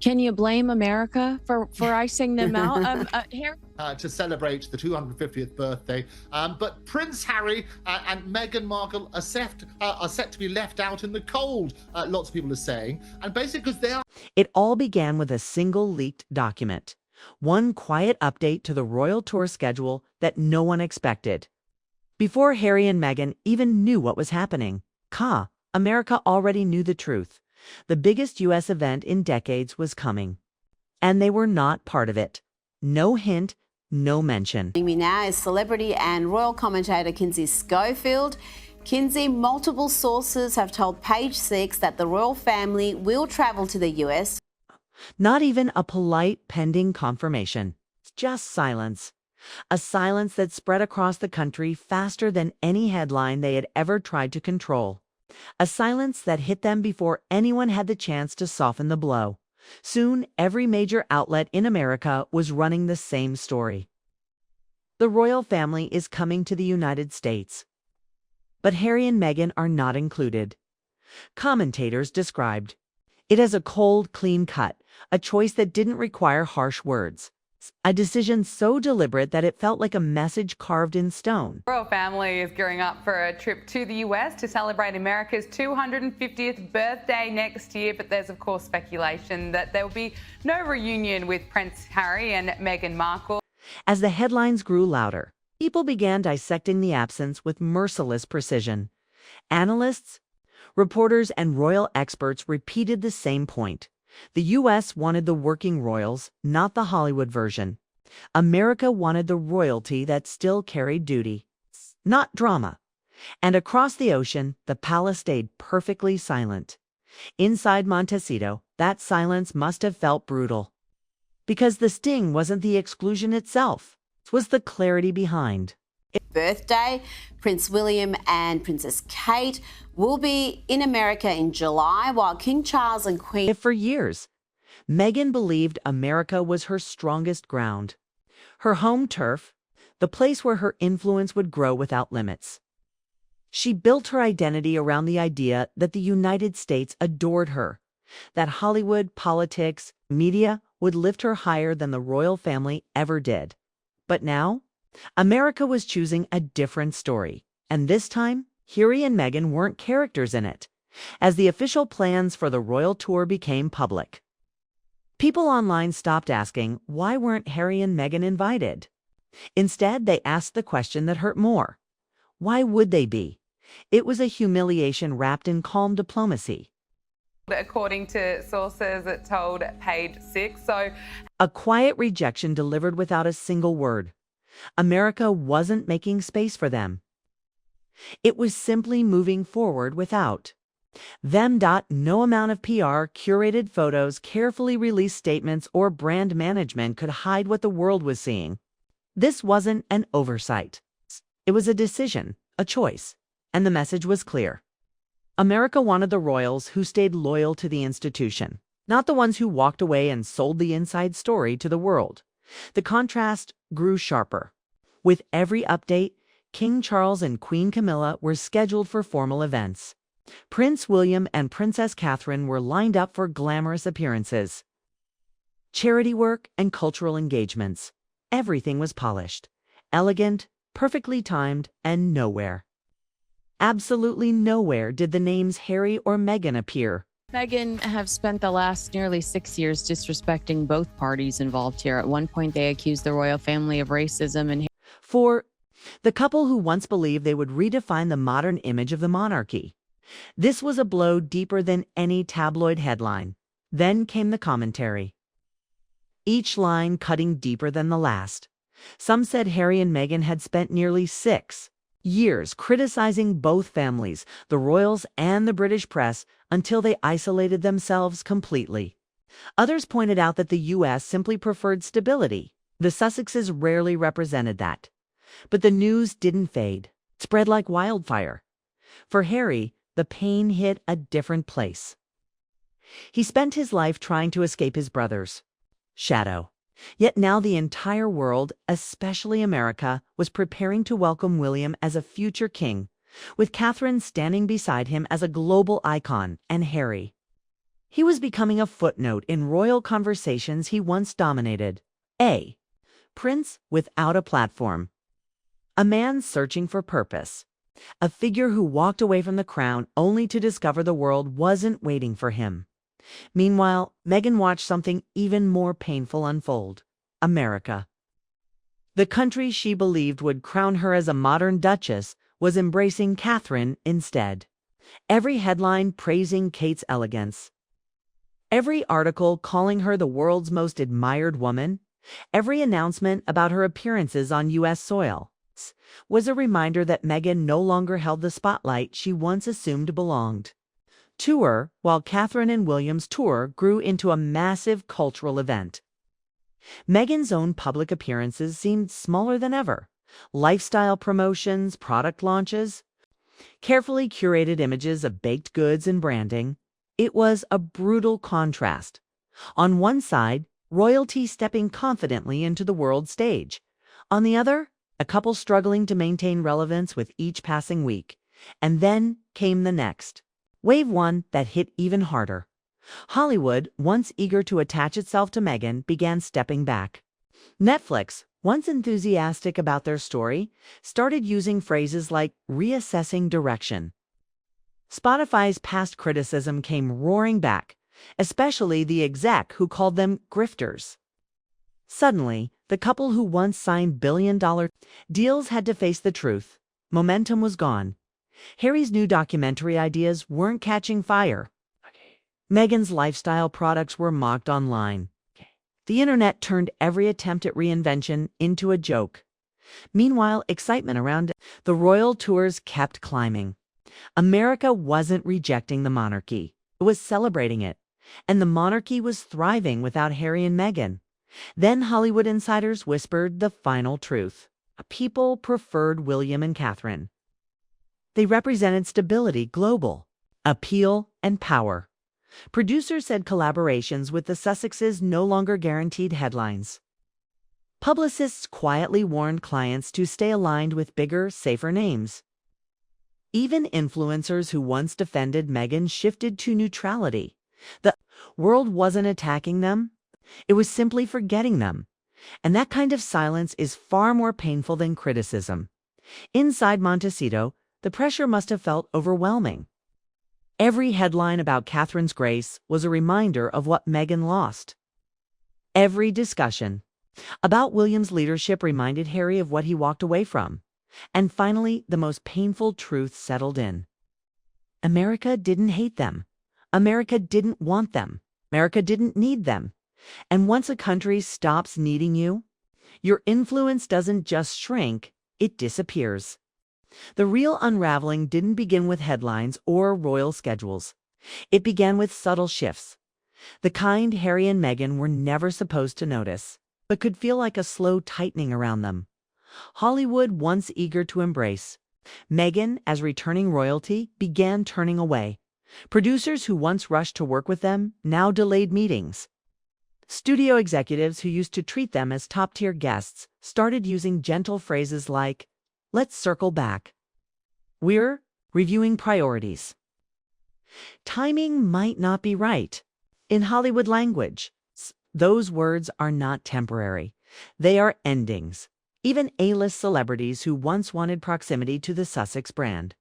Can you blame America for icing them out? Harry. To celebrate the 250th birthday. But Prince Harry and Meghan Markle are set to be left out in the cold, lots of people are saying. And basically because they are... It all began with a single leaked document. One quiet update to the royal tour schedule that no one expected. Before Harry and Meghan even knew what was happening, America already knew the truth. The biggest U.S. event in decades was coming. And they were not part of it. No hint, no mention. Joining me now is celebrity and royal commentator Kinsey Schofield. Kinsey, multiple sources have told Page Six that the royal family will travel to the US. Not even a polite pending confirmation. Just silence. A silence that spread across the country faster than any headline they had ever tried to control. A silence that hit them before anyone had the chance to soften the blow. Soon, every major outlet in America was running the same story. The royal family is coming to the United States. But Harry and Meghan are not included. Commentators described it as a cold, clean cut, a choice that didn't require harsh words. A decision so deliberate that it felt like a message carved in stone. The royal family is gearing up for a trip to the US to celebrate America's 250th birthday next year, but there's of course speculation that there will be no reunion with Prince Harry and Meghan Markle. As the headlines grew louder, people began dissecting the absence with merciless precision. Analysts, reporters, and royal experts repeated the same point. The U.S. wanted the working royals, not the Hollywood version. America wanted the royalty that still carried duty, not drama. And across the ocean, the palace stayed perfectly silent. Inside Montecito, that silence must have felt brutal. Because the sting wasn't the exclusion itself, it was the clarity behind. Birthday, Prince William and Princess Kate will be in America in July, while King Charles and Queen... For years, Meghan believed America was her strongest ground, her home turf, the place where her influence would grow without limits. She built her identity around the idea that the United States adored her, that Hollywood, politics, media would lift her higher than the royal family ever did. But now, America was choosing a different story, and this time, Harry and Meghan weren't characters in it, as the official plans for the royal tour became public. People online stopped asking, why weren't Harry and Meghan invited? Instead, they asked the question that hurt more. Why would they be? It was a humiliation wrapped in calm diplomacy. According to sources that told Page Six, a quiet rejection delivered without a single word. America wasn't making space for them. It was simply moving forward without them. No amount of PR, curated photos, carefully released statements, or brand management could hide what the world was seeing. This wasn't an oversight. It was a decision, a choice, and the message was clear. America wanted the royals who stayed loyal to the institution, not the ones who walked away and sold the inside story to the world. The contrast grew sharper. With every update, King Charles and Queen Camilla were scheduled for formal events. Prince William and Princess Catherine were lined up for glamorous appearances. Charity work and cultural engagements. Everything was polished, elegant, perfectly timed, and nowhere. Absolutely nowhere did the names Harry or Meghan appear. Meghan have spent the last nearly 6 years disrespecting both parties involved here. At one point, they accused the royal family of racism and... For the couple who once believed they would redefine the modern image of the monarchy. This was a blow deeper than any tabloid headline. Then came the commentary. Each line cutting deeper than the last. Some said Harry and Meghan had spent nearly 6 years criticizing both families, the royals and the British press, until they isolated themselves completely. Others pointed out that the U.S. simply preferred stability. The Sussexes rarely represented that. But the news didn't fade. It spread like wildfire. For Harry, the pain hit a different place. He spent his life trying to escape his brother's shadow. Yet now the entire world, especially America, was preparing to welcome William as a future king, with Catherine standing beside him as a global icon, and Harry. He was becoming a footnote in royal conversations he once dominated. A. Prince without a platform. A man searching for purpose. A figure who walked away from the crown only to discover the world wasn't waiting for him. Meanwhile, Meghan watched something even more painful unfold. America. The country she believed would crown her as a modern duchess was embracing Catherine instead. Every headline praising Kate's elegance. Every article calling her the world's most admired woman. Every announcement about her appearances on U.S. soil was a reminder that Meghan no longer held the spotlight she once assumed belonged to her, while Catherine and William's tour grew into a massive cultural event. Meghan's own public appearances seemed smaller than ever. Lifestyle promotions, product launches, carefully curated images of baked goods and branding. It was a brutal contrast. On one side, royalty stepping confidently into the world stage. On the other, a couple struggling to maintain relevance with each passing week. And then came the next. Wave one that hit even harder. Hollywood, once eager to attach itself to Meghan, began stepping back. Netflix, once enthusiastic about their story, started using phrases like reassessing direction. Spotify's past criticism came roaring back, especially the exec who called them grifters. Suddenly, the couple who once signed billion-dollar deals had to face the truth. Momentum was gone. Harry's new documentary ideas weren't catching fire. Meghan's lifestyle products were mocked online. The internet turned every attempt at reinvention into a joke. Meanwhile, excitement around the royal tours kept climbing. America wasn't rejecting the monarchy. It was celebrating it. And the monarchy was thriving without Harry and Meghan. Then Hollywood insiders whispered the final truth. People preferred William and Catherine. They represented stability, global appeal, and power. Producers said collaborations with the Sussexes no longer guaranteed headlines. Publicists quietly warned clients to stay aligned with bigger, safer names. Even influencers who once defended Meghan shifted to neutrality. The world wasn't attacking them. It was simply forgetting them. And that kind of silence is far more painful than criticism. Inside Montecito, the pressure must have felt overwhelming. Every headline about Catherine's grace was a reminder of what Meghan lost. Every discussion about William's leadership reminded Harry of what he walked away from. And finally, the most painful truth settled in. America didn't hate them. America didn't want them. America didn't need them. And once a country stops needing you, your influence doesn't just shrink, it disappears. The real unraveling didn't begin with headlines or royal schedules. It began with subtle shifts, the kind Harry and Meghan were never supposed to notice, but could feel like a slow tightening around them. Hollywood, once eager to embrace Meghan as returning royalty, began turning away. Producers who once rushed to work with them now delayed meetings. Studio executives who used to treat them as top-tier guests started using gentle phrases like, "Let's circle back. We're reviewing priorities." Timing might not be right. In Hollywood language, those words are not temporary. They are endings. Even A-list celebrities who once wanted proximity to the Sussex brand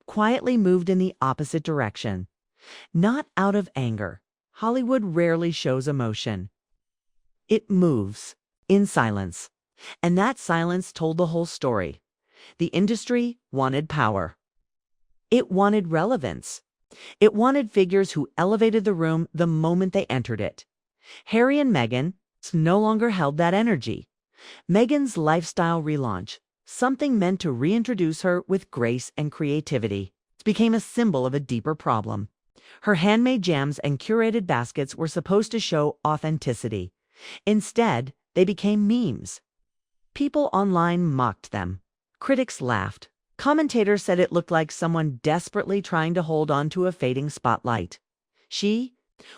quietly moved in the opposite direction. Not out of anger. Hollywood rarely shows emotion. It moves in silence. And that silence told the whole story. The industry wanted power. It wanted relevance. It wanted figures who elevated the room the moment they entered it. Harry and Meghan no longer held that energy. Meghan's lifestyle relaunch, something meant to reintroduce her with grace and creativity, became a symbol of a deeper problem. Her handmade jams and curated baskets were supposed to show authenticity. Instead, they became memes. People online mocked them. Critics laughed. Commentators said it looked like someone desperately trying to hold on to a fading spotlight. She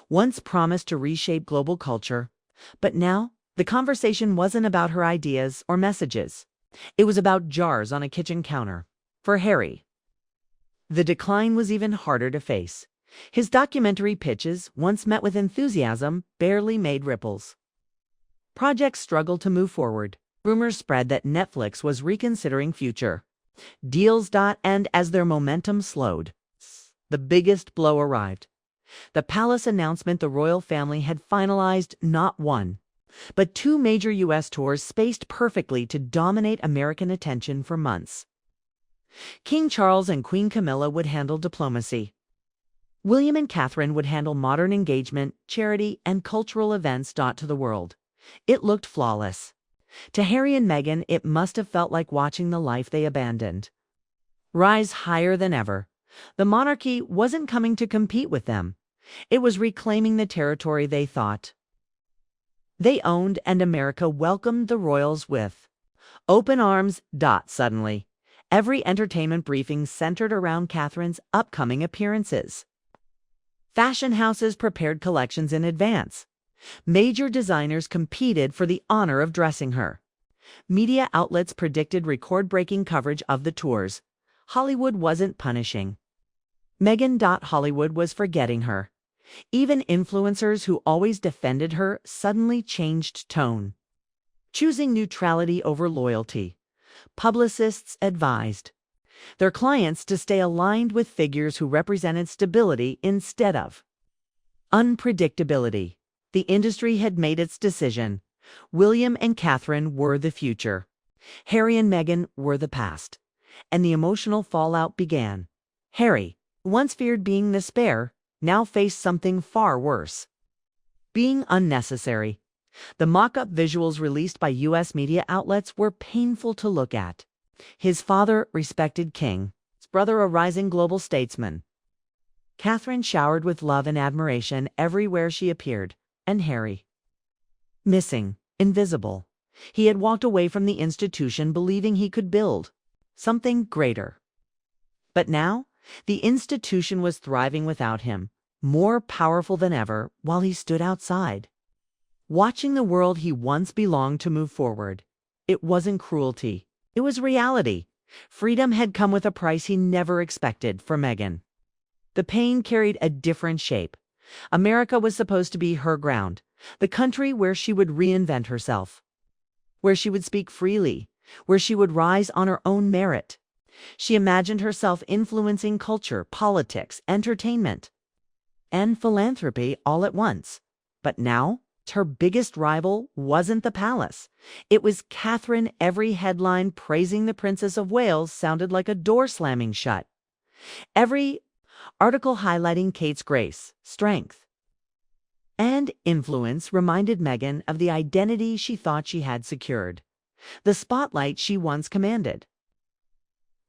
once promised to reshape global culture, but now the conversation wasn't about her ideas or messages. It was about jars on a kitchen counter. For Harry, the decline was even harder to face. His documentary pitches, once met with enthusiasm, barely made ripples. Projects struggled to move forward. Rumors spread that Netflix was reconsidering future deals. And as their momentum slowed, the biggest blow arrived. The palace announcement the royal family had finalized not one, but two major U.S. tours spaced perfectly to dominate American attention for months. King Charles and Queen Camilla would handle diplomacy. William and Catherine would handle modern engagement, charity, and cultural events. To the world, it looked flawless. To Harry and Meghan, it must have felt like watching the life they abandoned rise higher than ever. The monarchy wasn't coming to compete with them. It was reclaiming the territory they thought they owned, and America welcomed the royals with open arms. Suddenly, every entertainment briefing centered around Catherine's upcoming appearances. Fashion houses prepared collections in advance. Major designers competed for the honor of dressing her. Media outlets predicted record-breaking coverage of the tours. Hollywood wasn't punishing Meghan. Hollywood was forgetting her. Even influencers who always defended her suddenly changed tone, choosing neutrality over loyalty. Publicists advised their clients to stay aligned with figures who represented stability instead of unpredictability. The industry had made its decision. William and Catherine were the future. Harry and Meghan were the past. And the emotional fallout began. Harry, once feared being the spare, now faced something far worse: being unnecessary. The mock-up visuals released by U.S. media outlets were painful to look at. His father, respected king, his brother, a rising global statesman. Catherine showered with love and admiration everywhere she appeared, and Harry, missing, invisible. He had walked away from the institution believing he could build something greater. But now, the institution was thriving without him, more powerful than ever, while he stood outside, watching the world he once belonged to move forward. It wasn't cruelty. It was reality. Freedom had come with a price he never expected for Meghan. The pain carried a different shape. America was supposed to be her ground, the country where she would reinvent herself, where she would speak freely, where she would rise on her own merit. She imagined herself influencing culture, politics, entertainment, and philanthropy all at once. But now, her biggest rival wasn't the palace. It was Catherine. Every headline praising the Princess of Wales sounded like a door slamming shut. Every article highlighting Kate's grace, strength, and influence reminded Meghan of the identity she thought she had secured, the spotlight she once commanded.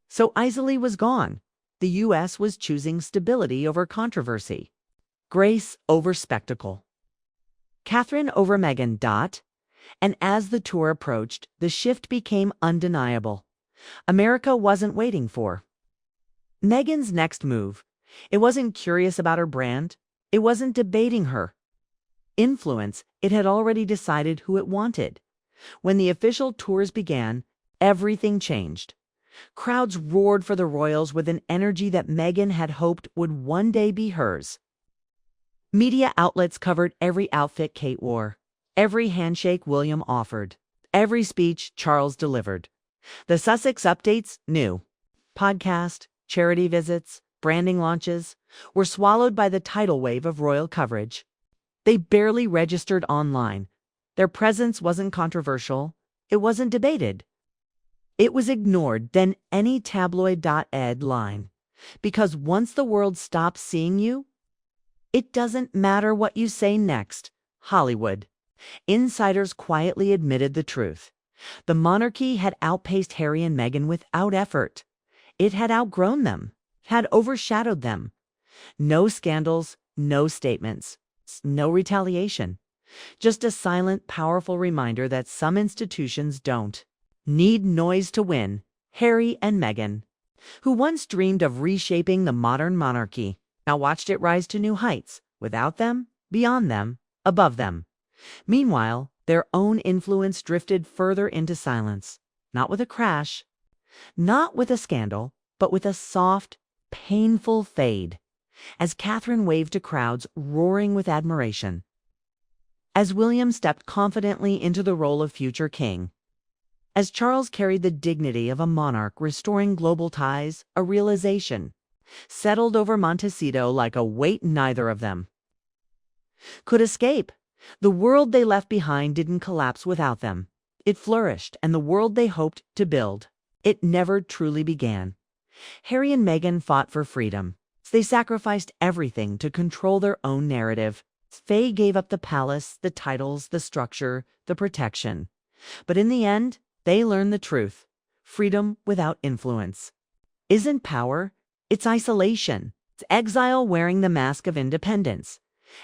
So easily was gone. The U.S. was choosing stability over controversy, grace over spectacle, Catherine over Meghan. And as the tour approached, the shift became undeniable. America wasn't waiting for Meghan's next move. It wasn't curious about her brand. It wasn't debating her influence. It had already decided who it wanted. When the official tours began, everything changed. Crowds roared for the royals with an energy that Meghan had hoped would one day be hers. Media outlets covered every outfit Kate wore, every handshake William offered, every speech Charles delivered. The Sussex updates, new podcast, charity visits, branding launches, were swallowed by the tidal wave of royal coverage. They barely registered online. Their presence wasn't controversial. It wasn't debated. It was ignored than any tabloid.ed line. Because once the world stops seeing you, it doesn't matter what you say next. Hollywood. Insiders quietly admitted the truth. The monarchy had outpaced Harry and Meghan without effort. It had outgrown them, had overshadowed them. No scandals, no statements, no retaliation. Just a silent, powerful reminder that some institutions don't need noise to win. Harry and Meghan, who once dreamed of reshaping the modern monarchy, now watched it rise to new heights, without them, beyond them, above them. Meanwhile, their own influence drifted further into silence, not with a crash, not with a scandal, but with a soft, painful fade. as Catherine waved to crowds roaring with admiration. As William stepped confidently into the role of future king. As Charles carried the dignity of a monarch restoring global ties, a realization settled over Montecito like a weight neither of them could escape. The world they left behind didn't collapse without them. It flourished, and the world they hoped to build, it never truly began. Harry and Meghan fought for freedom. They sacrificed everything to control their own narrative. Faye gave up the palace, the titles, the structure, the protection. But in the end, they learned the truth. Freedom without influence isn't power, it's isolation. It's exile wearing the mask of independence.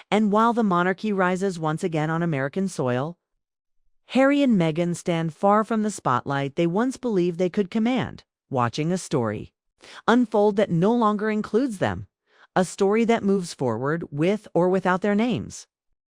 And while the monarchy rises once again on American soil, Harry and Meghan stand far from the spotlight they once believed they could command, watching a story unfold that no longer includes them, a story that moves forward with or without their names.